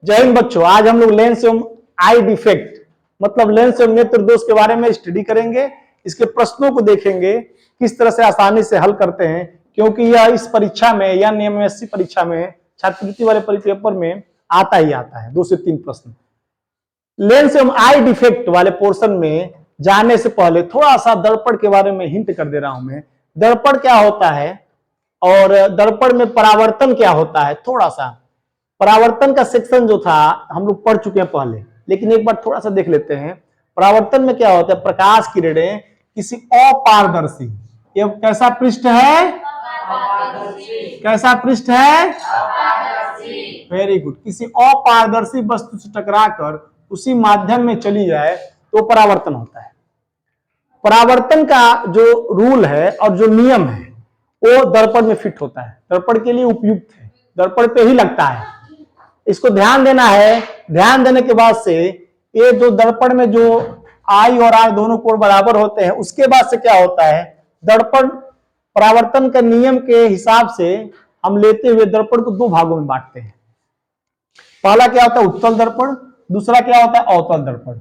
जय हिंद बच्चों, आज हम लोग लेंस एवं आई डिफेक्ट मतलब लेंस एवं नेत्र दोष के बारे में स्टडी करेंगे। इसके प्रश्नों को देखेंगे किस तरह से आसानी से हल करते हैं, क्योंकि यह इस परीक्षा में या एमएससी परीक्षा में छात्रवृत्ति वाले पेपर में आता ही आता है। 2 से 3 प्रश्न लेंस एवं आई डिफेक्ट वाले पोर्शन में जाने से पहले थोड़ा सा दर्पण के बारे में हिंट कर दे रहा हूं मैं। दर्पण क्या होता है और दर्पण में परावर्तन क्या होता है। थोड़ा सा परावर्तन का सेक्शन जो था हम लोग पढ़ चुके हैं पहले, लेकिन एक बार थोड़ा सा देख लेते हैं। परावर्तन में क्या होता है, प्रकाश किरणें किसी अपारदर्शी, ये कैसा पृष्ठ है, कैसा पृष्ठ है, वेरी गुड, किसी अपारदर्शी वस्तु से टकराकर उसी माध्यम में चली जाए तो परावर्तन होता है। परावर्तन का जो रूल है और जो नियम है वो दर्पण में फिट होता है, दर्पण के लिए उपयुक्त है, दर्पण पे ही लगता है। इसको ध्यान देना है। ध्यान देने के बाद से ये जो दर्पण में जो आई और आर दोनों कोण बराबर होते हैं, उसके बाद से क्या होता है, दर्पण परावर्तन के नियम के हिसाब से हम लेते हुए दर्पण को 2 भागों में बांटते हैं। पहला क्या होता है, उत्तल दर्पण, दूसरा क्या होता है, अवतल दर्पण।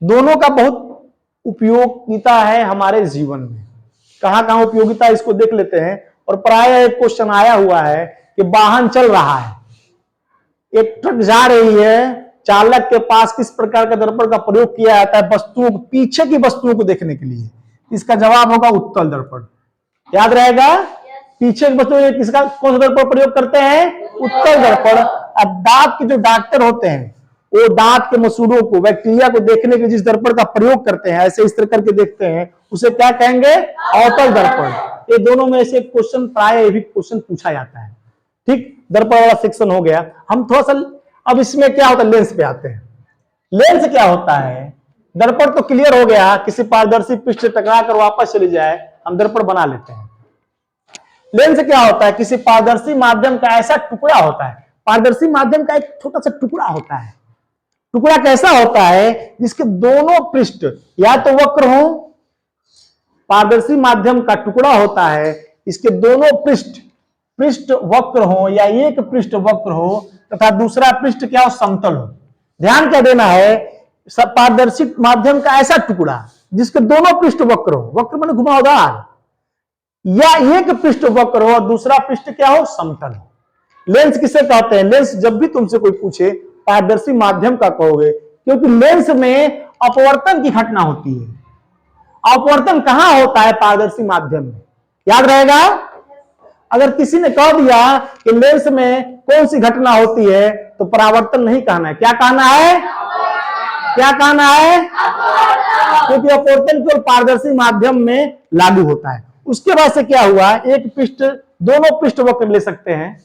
दोनों का बहुत उपयोगिता है हमारे जीवन में। कहां कहां उपयोगिता इसको देख लेते हैं। और प्राय एक क्वेश्चन आया हुआ है कि वाहन चल रहा है, एक ट्रक जा रही है, चालक के पास किस प्रकार का दर्पण का प्रयोग किया जाता है वस्तुओं को, पीछे की वस्तुओं को देखने के लिए। इसका जवाब होगा उत्तल दर्पण। याद रहेगा, पीछे की वस्तुओं किसका कौन सा दर्पण प्रयोग करते हैं, उत्तल दर्पण। अब दांत के जो डॉक्टर होते हैं वो दांत के मसूड़ों को, बैक्टीरिया को देखने के जिस दर्पण का प्रयोग करते हैं, ऐसे इस तरह करके देखते हैं, उसे क्या कहेंगे, अवतल दर्पण। ये दोनों में से क्वेश्चन प्राय भी क्वेश्चन पूछा जाता है। ठीक, दर्पण वाला सेक्शन हो गया। हम थोड़ा सा अब इसमें क्या होता है, लेंस पे आते हैं। लेंस क्या होता है, दर्पण तो क्लियर हो गया, किसी पारदर्शी पृष्ठ से टकरा कर वापस चली जाए हम दर्पण बना लेते हैं। लेंस क्या होता है, किसी पारदर्शी माध्यम का ऐसा टुकड़ा होता है, पारदर्शी माध्यम का एक छोटा सा टुकड़ा होता है। टुकड़ा कैसा होता है, जिसके दोनों पृष्ठ या तो वक्र हो, पारदर्शी माध्यम का टुकड़ा होता है, इसके दोनों पृष्ठ वक्र हो या एक पृष्ठ वक्र हो तथा दूसरा पृष्ठ क्या हो, समतल हो। ध्यान क्या देना है, पारदर्शी माध्यम का ऐसा टुकड़ा जिसके दोनों पृष्ठ वक्र हो, वक्र माने घुमावदार, या एक पृष्ठ वक्र हो और दूसरा पृष्ठ क्या हो, समतल हो। लेंस किसे कहते हैं, लेंस जब भी तुमसे कोई पूछे पारदर्शी माध्यम का कहोगे, क्योंकि लेंस में अपवर्तन की घटना होती है। अपवर्तन कहां होता है, पारदर्शी माध्यम में। याद रहेगा, अगर किसी ने कह दिया कि लेंस में कौन सी घटना होती है, तो परावर्तन नहीं कहना है, क्या कहना है, क्या कहना है, क्योंकि अपवर्तन केवल पारदर्शी माध्यम में लागू होता है। उसके बाद से क्या हुआ, एक पृष्ठ, दोनों पृष्ठ वक्र ले सकते हैं,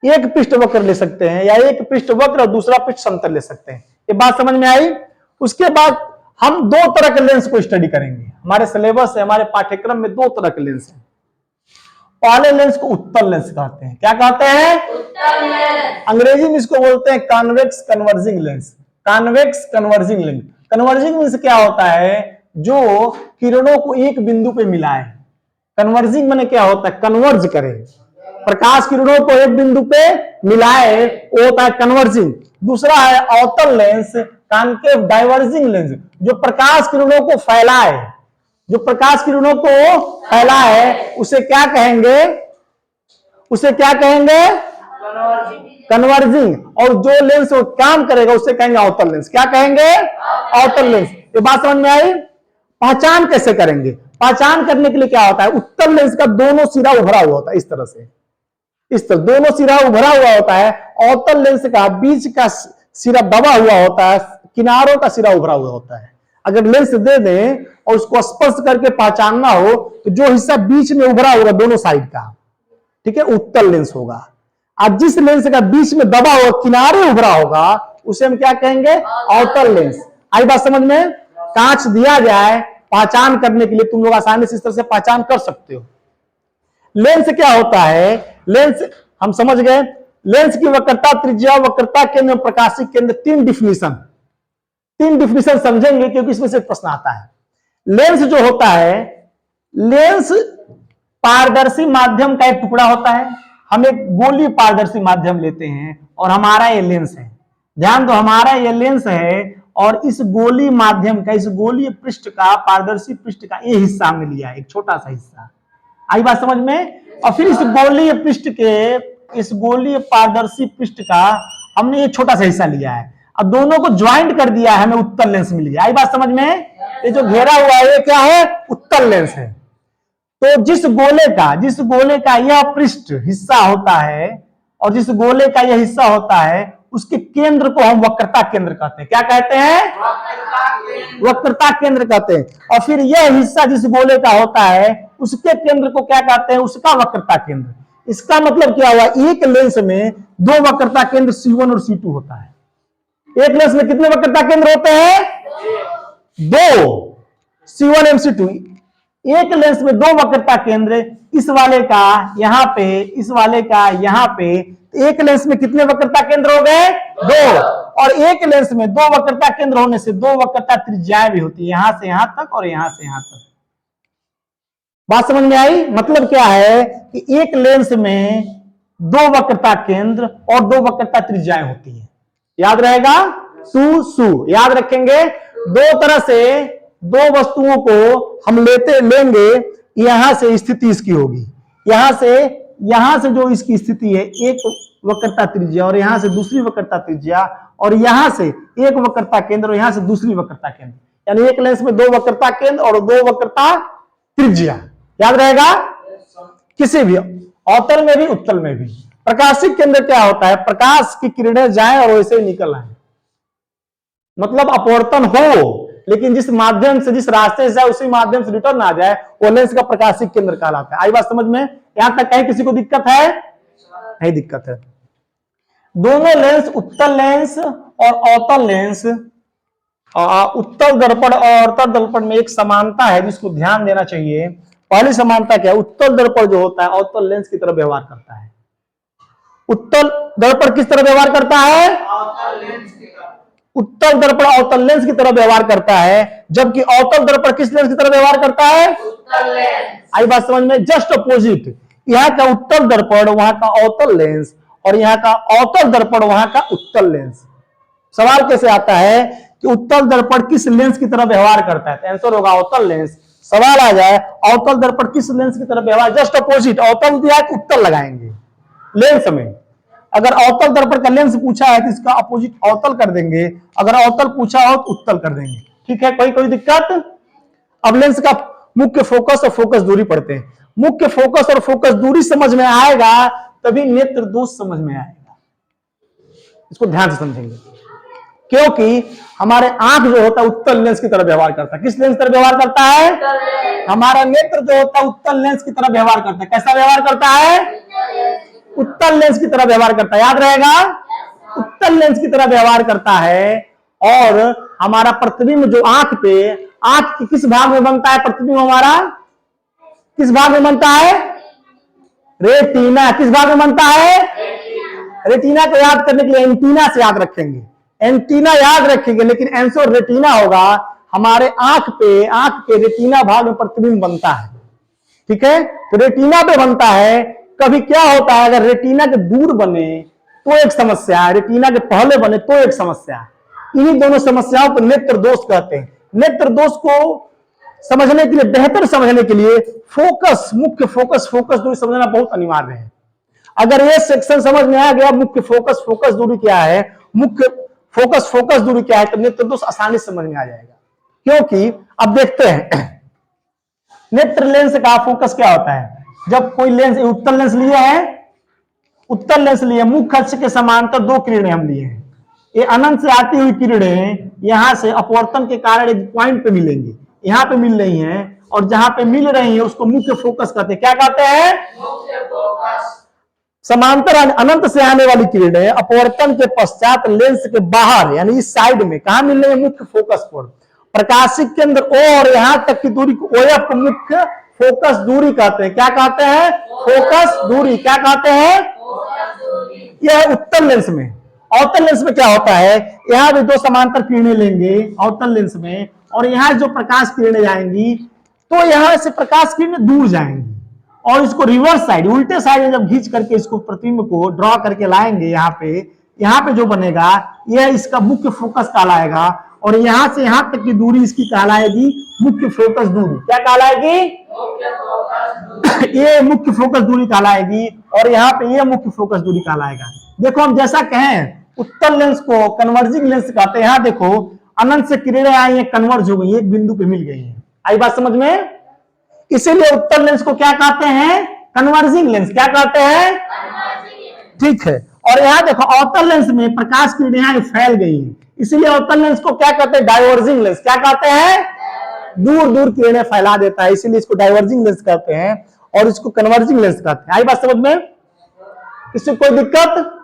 एक पृष्ठ वक्र ले सकते हैं, या एक पृष्ठ वक्र और दूसरा पृष्ठ समतल ले सकते हैं। ये बात समझ में आई। उसके बाद हम 2 तरह के लेंस को स्टडी करेंगे। हमारे सिलेबस है, हमारे पाठ्यक्रम में 2 तरह के लेंस हैं। पहले लेंस को उत्तल लेंस कहते हैं। क्या कहते हैं, उत्तल लेंस। अंग्रेजी में इसको बोलते हैं convex converging lens, convex converging lens. Converging means क्या होता है, जो किरणों को एक बिंदु पे मिलाए। कन्वर्जिंग माने क्या होता है, कन्वर्ज करे, प्रकाश किरणों को एक बिंदु पे मिलाए, वो होता है कन्वर्जिंग। दूसरा है अवतल लेंस, कॉन्केव डाइवर्जिंग लेंस, जो प्रकाश किरणों को फैलाए, जो प्रकाश किरणों को फैलाए, उसे क्या कहेंगे, उसे क्या कहेंगे, कन्वर्जिंग। और जो लेंस वो काम करेगा उसे कहेंगे अवतल लेंस। क्या कहेंगे, अवतल लेंस। ये बात समझ में आई। पहचान कैसे करेंगे, पहचान करने के लिए क्या होता है, उत्तल लेंस का दोनों सिरा उभरा हुआ होता है, इस तरह से, इस तरह दोनों सिरा उभरा हुआ होता है। अवतल लेंस का बीच का सिरा दबा हुआ होता है, किनारों का सिरा उभरा हुआ होता है। अगर लेंस दे दें और उसको स्पर्श करके पहचानना हो तो जो हिस्सा बीच में उभरा होगा दोनों साइड का, ठीक है, उत्तल लेंस होगा। अब जिस लेंस का बीच में दबा हुआ किनारे उभरा होगा उसे हम क्या कहेंगे, अवतल लेंस। आई बात समझ में। कांच दिया जाए पहचान करने के लिए, तुम लोग आसानी से इस तरह से पहचान कर सकते हो। लेंस क्या होता है, लेंस हम समझ गए। लेंस की वक्रता, त्रिज्या, वक्रता केंद्र, प्रकाशिक केंद्र, 3 डिफिनीशन समझेंगे, क्योंकि इसमें से प्रश्न आता है। लेंस जो होता है, लेंस पारदर्शी माध्यम का एक टुकड़ा होता है। हम एक गोलीय पारदर्शी माध्यम लेते हैं और हमारा ये लेंस है, ध्यान दो, हमारा ये लेंस है और इस गोलीय माध्यम का, इस गोलीय पृष्ठ का, पारदर्शी पृष्ठ का ये हिस्सा हमने लिया है, एक छोटा सा हिस्सा। आई बात समझ में? और फिर इस गोलीय पृष्ठ के, इस गोलीय पारदर्शी पृष्ठ का हमने ये छोटा सा हिस्सा लिया है, अब दोनों को ज्वाइंट कर दिया है, हमें उत्तल लेंस मिल गया। आई बात समझ में? ये जो घेरा हुआ है ये क्या है? उत्तल लेंस है। तो जिस गोले का यह पृष्ठ हिस्सा होता है और जिस गोले का यह हिस्सा होता है उसके केंद्र को हम वक्रता केंद्र कहते हैं। क्या कहते हैं? वक्रता केंद्र कहते हैं। और फिर यह हिस्सा जिस गोले का होता है उसके केंद्र को क्या कहते हैं? उसका वक्रता केंद्र। इसका मतलब क्या हुआ? एक लेंस में दो वक्रता केंद्र C1 और C2 होता है। एक लेंस में कितने वक्रता केंद्र होते हैं? दो, C1 और C2। एक लेंस में दो वक्रता केंद्र, इस वाले का यहां पे, इस वाले का यहां पे। एक लेंस में कितने वक्रता केंद्र हो गए? दो। और एक लेंस में दो वक्रता केंद्र होने से दो वक्रता त्रिज्याएं भी होती है, यहां से यहां तक और यहां से यहां तक। बात समझ में आई? मतलब क्या है कि एक लेंस में दो वक्रता केंद्र और दो वक्रता त्रिज्याएं होती है। याद रहेगा? सु याद रखेंगे। दो तरह से दो वस्तुओं को हम लेंगे, यहां से स्थिति इसकी होगी, यहां से जो इसकी स्थिति है एक वक्रता त्रिज्या और यहां से दूसरी वक्रता त्रिज्या, और यहां से एक वक्रता केंद्र और यहां से दूसरी वक्रता केंद्र, यानी एक लेंस में दो वक्रता केंद्र और दो वक्रता त्रिज्या। याद रहेगा? किसी भी अवतल में भी उत्तल में भी। प्रकाशिक केंद्र क्या होता है? प्रकाश की किरणें जाएं और वैसे ही निकल आए, मतलब अपवर्तन हो लेकिन जिस माध्यम से, जिस रास्ते से उसी माध्यम से रिटर्न आ जाए, वो लेंस का प्रकाशिक केंद्र कहलाता है। आई बात समझ में? यहां तक कहीं किसी को दिक्कत है? नहीं दिक्कत है। दोनों लेंस, उत्तल लेंस और अवतल लेंस, उत्तल दर्पण और अवतल दर्पण में एक समानता है जिसको ध्यान देना चाहिए। पहली समानता क्या है? उत्तल दर्पण जो होता है अवतल लेंस की तरह व्यवहार करता है। उत्तल दर्पण किस तरह व्यवहार करता है? उत्तल दर्पण अवतल लेंस की तरह व्यवहार करता है, जबकि अवतल दर्पण किस लेंस की तरह व्यवहार करता है? उत्तल लेंस। आई बात समझ में? जस्ट अपोजिट, यहाँ का उत्तल दर्पण वहां का अवतल लेंस और यहाँ का अवतल दर्पण वहां का उत्तल लेंस। सवाल कैसे आता है कि उत्तल दर्पण किस लेंस की तरह व्यवहार करता है? तो आंसर होगा अवतल लेंस। सवाल आ जाए अवतल दर्पण किस लेंस की तरह व्यवहार, जस्ट अपोजिट, अवतल दिया कि उत्तल लगाएंगे लेंस में। अगर अवतल दर्पण का लेंस पूछा है तो इसका अपोजिट अवतल कर देंगे, अगर अवतल पूछा हो तो उत्तल कर देंगे। ठीक है, कोई दिक्कत? अब लेंस का मुख्य फोकस और फोकस दूरी पढ़ते हैं। मुख्य फोकस और फोकस दूरी समझ में आएगा तभी नेत्र दोष समझ में आएगा। इसको ध्यान से समझेंगे, क्योंकि हमारे आंख जो होता है उत्तल लेंस की तरह व्यवहार करता है। किस लेंस की तरह व्यवहार करता है? हमारा नेत्र जो होता है उत्तल लेंस की तरह व्यवहार करता है। कैसा व्यवहार करता है? उत्तल लेंस की तरह व्यवहार करता है। याद रहेगा? उत्तल लेंस की तरह व्यवहार करता है। और हमारा प्रतिबिंब जो आंख पे, आंख के किस भाग में बनता है प्रतिबिंब? हमारा किस भाग में बनता है? रेटिना। किस भाग में बनता है? रेटिना को याद करने के लिए एंटीना से याद रखेंगे, एंटीना याद रखेंगे, लेकिन आंसर रेटिना होगा। हमारे आंख पे, आंख के रेटिना भाग में प्रतिबिंब बनता है। ठीक है, तो रेटिना पे बनता है। कभी क्या होता है, अगर रेटिना के दूर बने तो एक समस्या है, रेटिना के पहले बने तो एक समस्या है। इन्हीं दोनों समस्याओं को नेत्र दोष कहते हैं। नेत्र दोष को समझने के लिए, बेहतर समझने के लिए फोकस, मुख्य फोकस, फोकस दूरी समझना बहुत अनिवार्य है। अगर ये सेक्शन समझ में आ गया मुख्य फोकस, फोकस दूरी क्या है, मुख्य फोकस, फोकस दूरी क्या है, तो नेत्र दोष आसानी से समझ में आ जाएगा। क्योंकि अब देखते हैं नेत्र लेंस का फोकस क्या होता है। जब कोई लेंस, उत्तल लेंस लिए हैं, उत्तल लेंस लिए, मुख्य अक्ष के समांतर दो किरणें हम लिए हैं। ये अनंत से आती हुई किरणें यहां से अपवर्तन के कारण एक पॉइंट पे मिलेंगी, यहां पे मिल रही हैं, और जहां पे मिल रही है उसको मुख्य फोकस कहते हैं। क्या कहते हैं? मुख्य फोकस। समांतर अनंत से आने वाली किरणें अपवर्तन के पश्चात लेंस के बाहर यानी इस साइड में कहा मिल रही है? मुख्य फोकस पर। प्रकाशिक केंद्र O और यहां तक की दूरी को OF को मुख्य फोकस दूरी कहते हैं। क्या कहते हैं? फोकस दूरी। क्या कहते हैं? यह उत्तल लेंस में। अवतल लेंस में क्या होता है, यहां भी दो समांतर किरणें लेंगे अवतल लेंस में, और यहां जो प्रकाश किरणें जाएंगी तो यहां से प्रकाश किरणें दूर जाएंगी और इसको रिवर्स साइड, उल्टे साइड में जब खींच करके इसको प्रतिबिंब को ड्रॉ करके लाएंगे यहाँ पे जो बनेगा यह इसका मुख्य फोकस कहलाएगा, और यहां से यहां तक की दूरी इसकी कहलाएगी मुख्य फोकस दूरी। क्या कहलाएगी? ये मुख्य फोकस दूरी कहलाएगी, और यहाँ पे ये मुख्य फोकस दूरी कहलाएगा। देखो हम जैसा कहें उत्तल लेंस को कन्वर्जिंग लेंस कहते हैं। यहाँ देखो अनंत से किरणें आई है, कन्वर्ज हो गई, एक बिंदु पे मिल गई है। आई बात समझ में? इसीलिए उत्तल लेंस को क्या कहते हैं? Converging lens. क्या कहते हैं? ठीक है। और यहाँ देखो अवतल लेंस में प्रकाश की किरणें फैल गई है, इसीलिए अवतल लेंस को क्या कहते हैं? Diverging lens. क्या कहते हैं? दूर दूर किरणें फैला देता है, इसीलिए इसको डाइवर्जिंग लेंस कहते हैं, और इसको कन्वर्जिंग लेंस कहते हैं। आई बात समझ में? किसी कोई दिक्कत?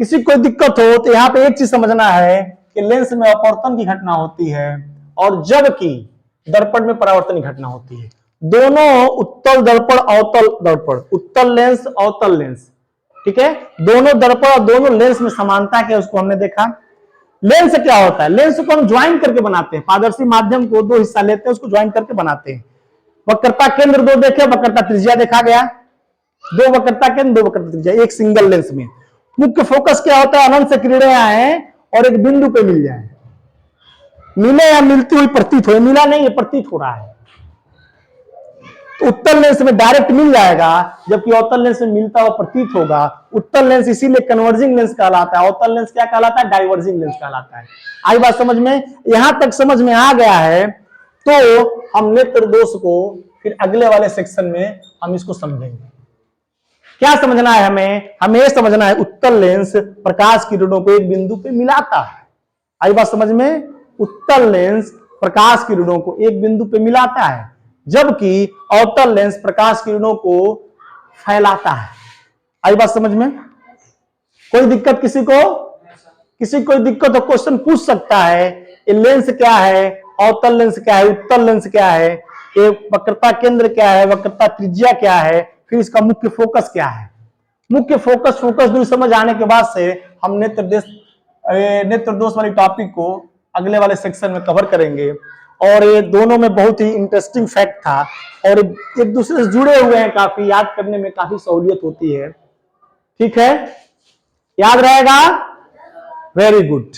किसी कोई दिक्कत हो तो यहाँ पे एक चीज समझना है कि लेंस में अपवर्तन की घटना होती है, और जबकि दर्पण में परावर्तन की घटना होती है। दोनों उत्तल दर्पण अवतल दर्पण, उत्तल लेंस अवतल लेंस, ठीक है, दोनों दर्पण और दोनों लेंस में समानता क्या उसको हमने देखा। लेंस क्या होता है? लेंस को हम ज्वाइन करके बनाते हैं, पारदर्शी माध्यम को दो हिस्सा लेते हैं, उसको ज्वाइन करके बनाते हैं। वक्रता केंद्र दो देखे, वक्रता त्रिज्या देखा गया, दो वक्रता केंद्र, दो वक्रता त्रिज्या एक सिंगल लेंस में। मुख्य फोकस क्या होता है? अनंत से किरणें आए और एक बिंदु पे मिल जाए, मिले या मिलती हुई प्रतीत हो, मिला नहीं, ये प्रतीत हो रहा है। तो उत्तल लेंस में डायरेक्ट मिल जाएगा, जबकि अवतल लेंस में मिलता हुआ प्रतीत होगा। उत्तल लेंस इसीलिए कन्वर्जिंग लेंस कहलाता है, अवतल लेंस क्या कहलाता है? डाइवर्जिंग लेंस कहलाता है। आई बात समझ में? यहां तक समझ में आ गया है तो हम नेत्र दोष को फिर अगले वाले सेक्शन में हम इसको समझेंगे। क्या समझना है हमें? हमें यह समझना है उत्तल लेंस प्रकाश किरणों को एक बिंदु पे मिलाता है। आई बात समझ में? उत्तल लेंस प्रकाश किरणों को एक बिंदु पे मिलाता है, जबकि अवतल लेंस प्रकाश किरणों को फैलाता है। आई बात समझ में? कोई दिक्कत किसी को? किसी कोई दिक्कत हो क्वेश्चन पूछ सकता है, ये लेंस क्या है, अवतल लेंस क्या है, उत्तल लेंस क्या है, ये वक्रता केंद्र क्या है, वक्रता त्रिज्या क्या है, फिर इसका मुख्य फोकस क्या है। मुख्य फोकस दूरी समझ आने के बाद से हम नेत्र दोष वाली टॉपिक को अगले वाले सेक्शन में कवर करेंगे। और ये दोनों में बहुत ही इंटरेस्टिंग फैक्ट था, और एक दूसरे से जुड़े हुए हैं, काफी याद करने में काफी सहूलियत होती है। ठीक है, याद रहेगा? Very good.